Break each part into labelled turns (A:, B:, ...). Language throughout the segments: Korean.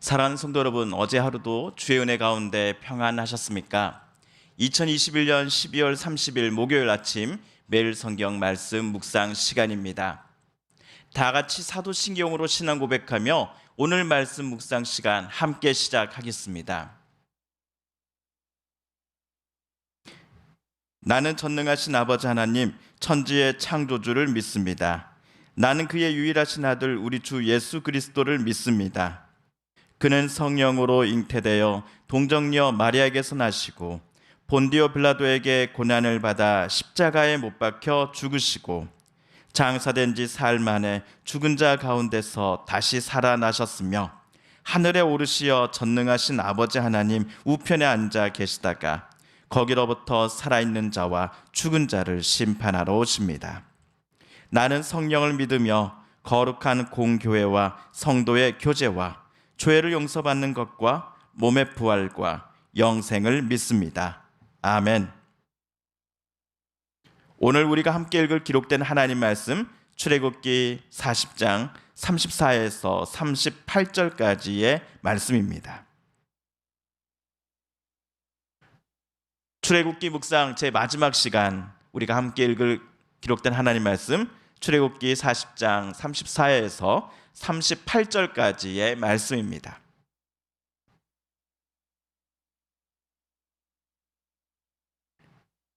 A: 사랑하는 성도 여러분, 어제 하루도 주의 은혜 가운데 평안하셨습니까? 2021년 12월 30일 목요일 아침 매일 성경 말씀 묵상 시간입니다. 다 같이 사도신경으로 신앙 고백하며 오늘 말씀 묵상 시간 함께 시작하겠습니다. 나는 전능하신 아버지 하나님, 천지의 창조주를 믿습니다. 나는 그의 유일하신 아들 우리 주 예수 그리스도를 믿습니다. 그는 성령으로 잉태되어 동정녀 마리아에게서 나시고 본디오 빌라도에게 고난을 받아 십자가에 못 박혀 죽으시고 장사된 지 사흘 만에 죽은 자 가운데서 다시 살아나셨으며 하늘에 오르시어 전능하신 아버지 하나님 우편에 앉아 계시다가 거기로부터 살아있는 자와 죽은 자를 심판하러 오십니다. 나는 성령을 믿으며 거룩한 공교회와 성도의 교제와 죄를 용서받는 것과 몸의 부활과 영생을 믿습니다. 아멘. 오늘 우리가 함께 읽을 기록된 하나님 말씀 출애굽기 40장 34에서 38절까지의 말씀입니다. 출애굽기 묵상 제 마지막 시간 우리가 함께 읽을 기록된 하나님 말씀 출애굽기 40장 34에서 38절까지의 말씀입니다.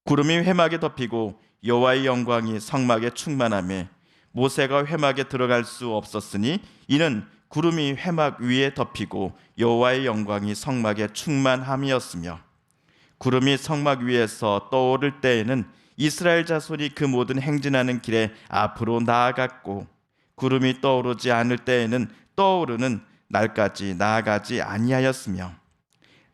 A: 구름이 회막에 덮이고 여호와의 영광이 성막에 충만하며 모세가 회막에 들어갈 수 없었으니 이는 구름이 회막 위에 덮이고 여호와의 영광이 성막에 충만함이었으며 구름이 성막 위에서 떠오를 때에는 이스라엘 자손이 그 모든 행진하는 길에 앞으로 나아갔고 구름이 떠오르지 않을 때에는 떠오르는 날까지 나아가지 아니하였으며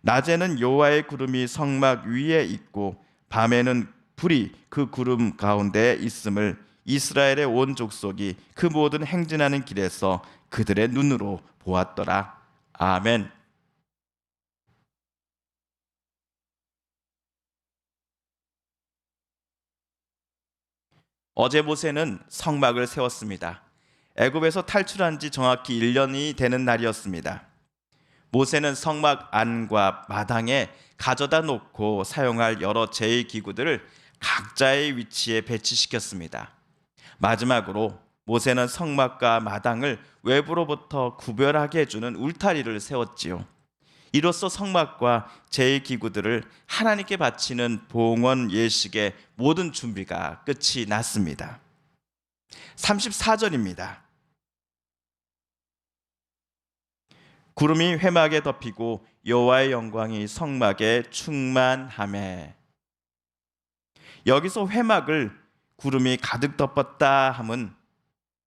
A: 낮에는 여호와의 구름이 성막 위에 있고 밤에는 불이 그 구름 가운데에 있음을 이스라엘의 온 족속이 그 모든 행진하는 길에서 그들의 눈으로 보았더라. 아멘. 어제 모세는 성막을 세웠습니다. 애굽에서 탈출한 지 정확히 1년이 되는 날이었습니다. 모세는 성막 안과 마당에 가져다 놓고 사용할 여러 제2기구들을 각자의 위치에 배치시켰습니다. 마지막으로 모세는 성막과 마당을 외부로부터 구별하게 해주는 울타리를 세웠지요. 이로써 성막과 제2기구들을 하나님께 바치는 봉헌 예식의 모든 준비가 끝이 났습니다. 34절입니다. 구름이 회막에 덮이고 여호와의 영광이 성막에 충만하매. 여기서 회막을 구름이 가득 덮었다 함은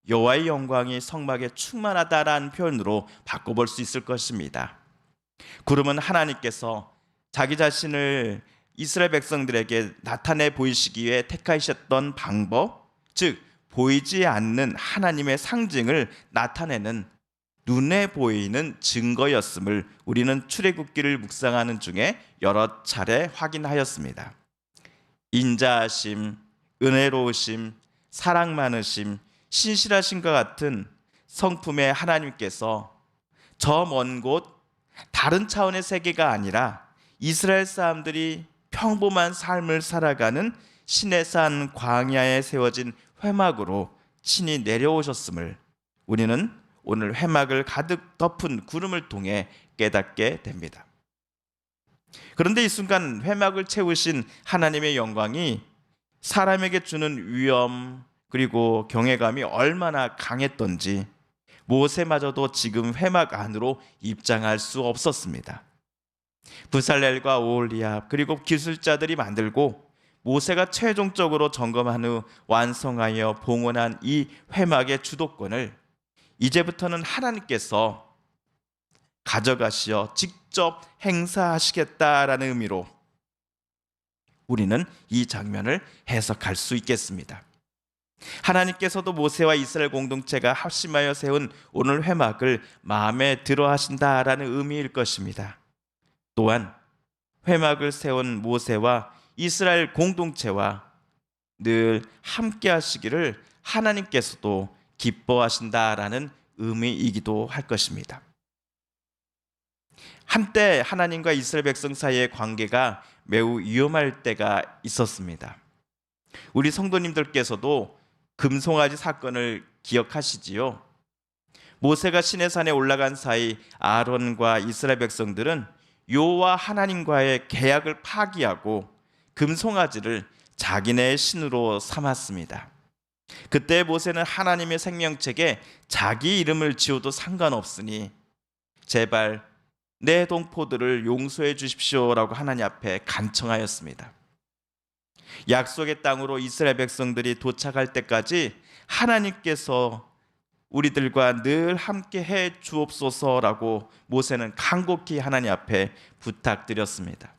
A: 여호와의 영광이 성막에 충만하다라는 표현으로 바꿔볼 수 있을 것입니다. 구름은 하나님께서 자기 자신을 이스라엘 백성들에게 나타내 보이시기 위해 택하셨던 방법, 즉 보이지 않는 하나님의 상징을 나타내는 눈에 보이는 증거였음을 우리는 출애굽기를 묵상하는 중에 여러 차례 확인하였습니다. 인자하심, 은혜로우심, 사랑 많으심, 신실하심과 같은 성품의 하나님께서 저 먼 곳 다른 차원의 세계가 아니라 이스라엘 사람들이 평범한 삶을 살아가는 시내산 광야에 세워진 회막으로 친히 내려오셨음을 우리는 오늘 회막을 가득 덮은 구름을 통해 깨닫게 됩니다. 그런데 이 순간 회막을 채우신 하나님의 영광이 사람에게 주는 위엄 그리고 경외감이 얼마나 강했던지 모세마저도 지금 회막 안으로 입장할 수 없었습니다. 부살렐과 오홀리압 그리고 기술자들이 만들고 모세가 최종적으로 점검한 후 완성하여 봉헌한 이 회막의 주도권을 이제부터는 하나님께서 가져가시어 직접 행사하시겠다라는 의미로 우리는 이 장면을 해석할 수 있겠습니다. 하나님께서도 모세와 이스라엘 공동체가 합심하여 세운 오늘 회막을 마음에 들어 하신다라는 의미일 것입니다. 또한 회막을 세운 모세와 이스라엘 공동체와 늘 함께 하시기를 하나님께서도 기뻐하신다라는 의미이기도 할 것입니다. 한때 하나님과 이스라엘 백성 사이의 관계가 매우 위험할 때가 있었습니다. 우리 성도님들께서도 금송아지 사건을 기억하시지요? 모세가 시내산에 올라간 사이 아론과 이스라엘 백성들은 여호와 하나님과의 계약을 파기하고 금송아지를 자기네의 신으로 삼았습니다. 그때 모세는 하나님의 생명책에 자기 이름을 지어도 상관없으니 제발 내 동포들을 용서해 주십시오라고 하나님 앞에 간청하였습니다. 약속의 땅으로 이스라엘 백성들이 도착할 때까지 하나님께서 우리들과 늘 함께 해 주옵소서라고 모세는 간곡히 하나님 앞에 부탁드렸습니다.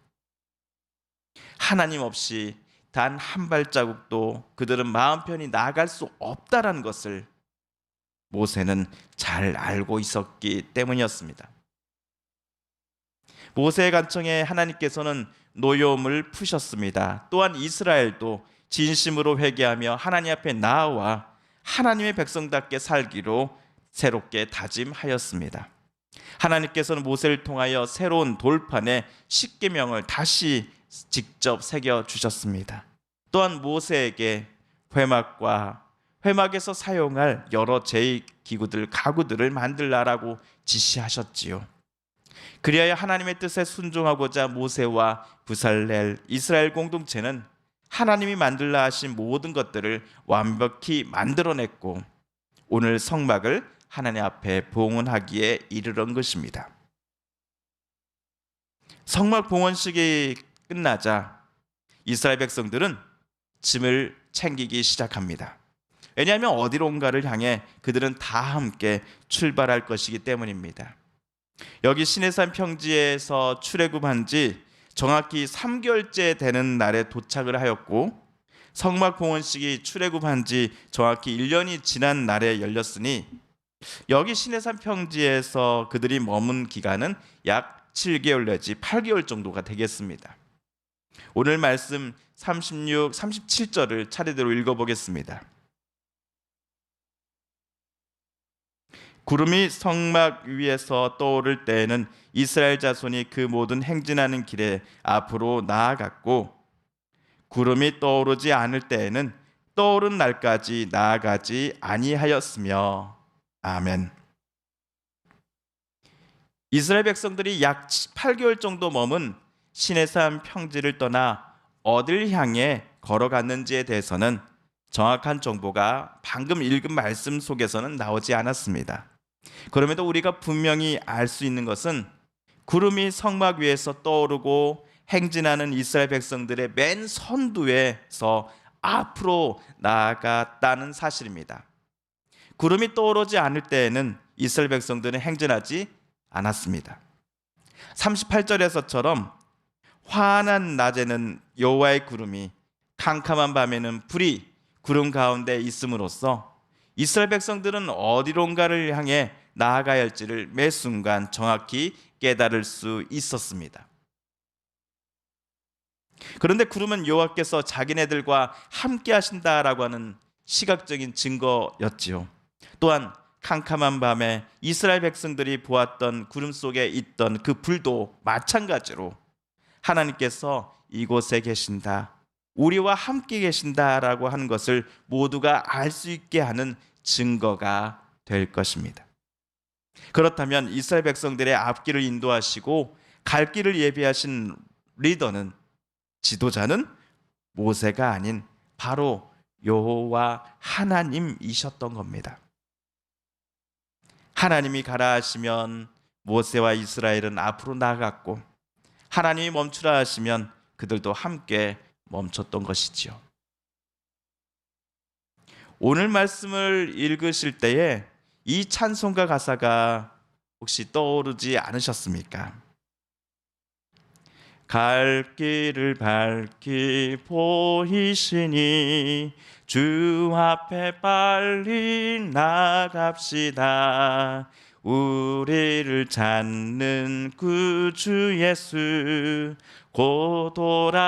A: 하나님 없이 단 한 발자국도 그들은 마음 편히 나아갈 수 없다라는 것을 모세는 잘 알고 있었기 때문이었습니다. 모세의 간청에 하나님께서는 노여움을 푸셨습니다. 또한 이스라엘도 진심으로 회개하며 하나님 앞에 나아와 하나님의 백성답게 살기로 새롭게 다짐하였습니다. 하나님께서는 모세를 통하여 새로운 돌판에 십계명을 다시 직접 새겨 주셨습니다. 또한 모세에게 회막에서 사용할 여러 제2기구들, 가구들을 만들라라고 지시하셨지요. 그리하여 하나님의 뜻에 순종하고자 모세와 부살렐 이스라엘 공동체는 하나님이 만들라 하신 모든 것들을 완벽히 만들어냈고 오늘 성막을 하나님 앞에 봉헌하기에 이르는 것입니다. 성막 봉헌식이 끝나자 이스라엘 백성들은 짐을 챙기기 시작합니다. 왜냐하면 어디론가를 향해 그들은 다 함께 출발할 것이기 때문입니다. 여기 시내산 평지에서 출애굽한 지 정확히 3개월째 되는 날에 도착을 하였고 성막 봉헌식이 출애굽한 지 정확히 1년이 지난 날에 열렸으니 여기 시내산 평지에서 그들이 머문 기간은 약 7개월 내지 8개월 정도가 되겠습니다. 오늘 말씀 36, 37절을 차례대로 읽어보겠습니다. 구름이 성막 위에서 떠오를 때에는 이스라엘 자손이 그 모든 행진하는 길에 앞으로 나아갔고 구름이 떠오르지 않을 때에는 떠오른 날까지 나아가지 아니하였으며 아멘. 이스라엘 백성들이 약 8개월 정도 머문 시내산 평지를 떠나 어딜 향해 걸어갔는지에 대해서는 정확한 정보가 방금 읽은 말씀 속에서는 나오지 않았습니다. 그럼에도 우리가 분명히 알 수 있는 것은 구름이 성막 위에서 떠오르고 행진하는 이스라엘 백성들의 맨 선두에서 앞으로 나아갔다는 사실입니다. 구름이 떠오르지 않을 때에는 이스라엘 백성들은 행진하지 않았습니다. 38절에서처럼 환한 낮에는 여호와의 구름이 캄캄한 밤에는 불이 구름 가운데 있음으로써 이스라엘 백성들은 어디론가를 향해 나아가야 할지를 매 순간 정확히 깨달을 수 있었습니다. 그런데 구름은 여호와께서 자기네들과 함께 하신다라고 하는 시각적인 증거였지요. 또한 캄캄한 밤에 이스라엘 백성들이 보았던 구름 속에 있던 그 불도 마찬가지로 하나님께서 이곳에 계신다, 우리와 함께 계신다라고 하는 것을 모두가 알 수 있게 하는 증거가 될 것입니다. 그렇다면 이스라엘 백성들의 앞길을 인도하시고 갈 길을 예비하신 리더는, 지도자는 모세가 아닌 바로 여호와 하나님이셨던 겁니다. 하나님이 가라 하시면 모세와 이스라엘은 앞으로 나아갔고 하나님이 멈추라 하시면 그들도 함께 멈췄던 것이지요. 오늘 말씀을 읽으실 때에 이 찬송가 가사가 혹시 떠오르지 않으셨습니까? 갈 길을 밝히 보이시니 주 앞에 빨리 나갑시다. 우리를 찾는 구주 예수 곧 돌아가시네.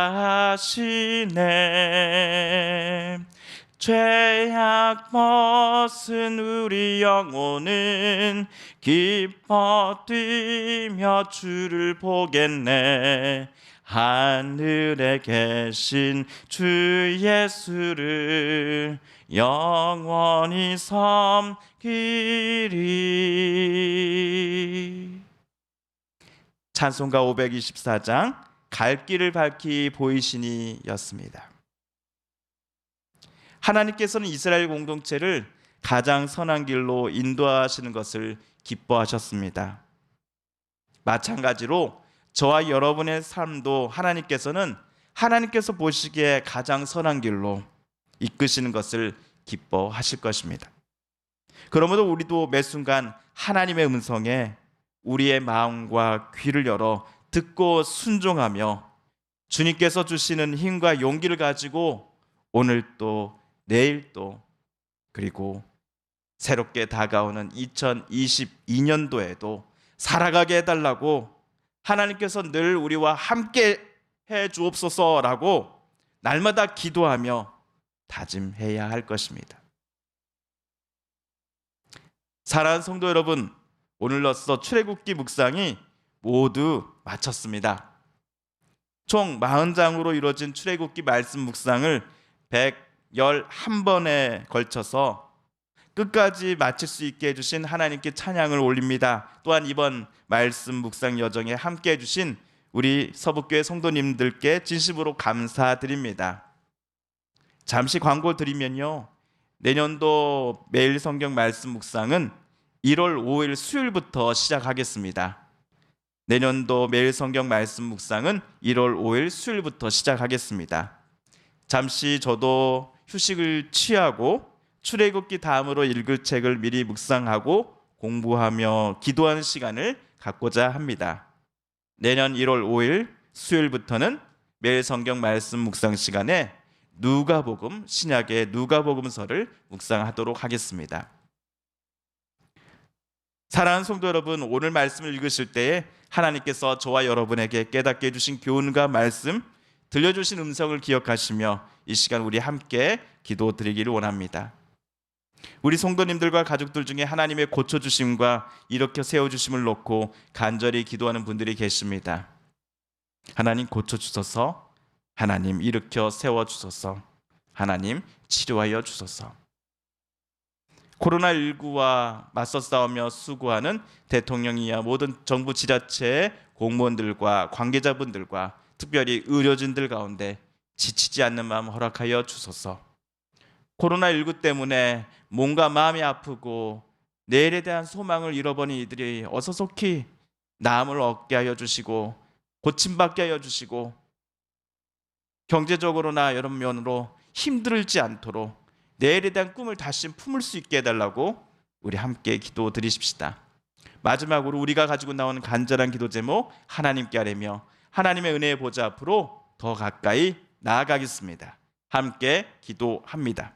A: 죄악 벗은 우리 영혼은 기뻐 뛰며 주를 보겠네. 하늘에 계신 주 예수를 영원히 섬기리. 찬송가 524장 갈 길을 밝히 보이시니 였습니다. 하나님께서는 이스라엘 공동체를 가장 선한 길로 인도하시는 것을 기뻐하셨습니다. 마찬가지로 저와 여러분의 삶도 하나님께서 보시기에 가장 선한 길로 이끄시는 것을 기뻐하실 것입니다. 그러므로 우리도 매 순간 하나님의 음성에 우리의 마음과 귀를 열어 듣고 순종하며 주님께서 주시는 힘과 용기를 가지고 오늘도 내일도 그리고 새롭게 다가오는 2022년도에도 살아가게 해달라고 하나님께서 늘 우리와 함께 해 주옵소서라고 날마다 기도하며 다짐해야 할 것입니다. 사랑하는 성도 여러분, 오늘로써 출애굽기 묵상이 모두 마쳤습니다. 총 40장으로 이루어진 출애굽기 말씀 묵상을 111번에 걸쳐서 끝까지 마칠 수 있게 해주신 하나님께 찬양을 올립니다. 또한 이번 말씀 묵상 여정에 함께 해주신 우리 서북교회 성도님들께 진심으로 감사드립니다. 잠시 광고 드리면요, 내년도 매일 성경 말씀 묵상은 1월 5일 수요일부터 시작하겠습니다. 내년도 매일 성경 말씀 묵상은 1월 5일 수요일부터 시작하겠습니다. 잠시 저도 휴식을 취하고 출애굽기 다음으로 읽을 책을 미리 묵상하고 공부하며 기도하는 시간을 갖고자 합니다. 내년 1월 5일 수요일부터는 매일 성경 말씀 묵상 시간에 누가복음, 신약의 누가복음서를 묵상하도록 하겠습니다. 사랑하는 성도 여러분, 오늘 말씀을 읽으실 때에 하나님께서 저와 여러분에게 깨닫게 해주신 교훈과 말씀, 들려주신 음성을 기억하시며 이 시간 우리 함께 기도드리기를 원합니다. 우리 성도님들과 가족들 중에 하나님의 고쳐주심과 일으켜 세워주심을 놓고 간절히 기도하는 분들이 계십니다. 하나님 고쳐주소서, 하나님 일으켜 세워주소서, 하나님 치료하여 주소서. 코로나19와 맞서 싸우며 수고하는 대통령이야 모든 정부 지자체의 공무원들과 관계자분들과 특별히 의료진들 가운데 지치지 않는 마음 허락하여 주소서. 코로나19 때문에 몸과 마음이 아프고 내일에 대한 소망을 잃어버린 이들이 어서 속히 나음을 얻게 하여 주시고 고침받게 하여 주시고 경제적으로나 여러 면으로 힘들지 않도록 내일에 대한 꿈을 다시 품을 수 있게 해달라고 우리 함께 기도 드리십시다. 마지막으로 우리가 가지고 나오는 간절한 기도 제목 하나님께 아뢰며 하나님의 은혜의 보좌 앞으로 더 가까이 나아가겠습니다. 함께 기도합니다.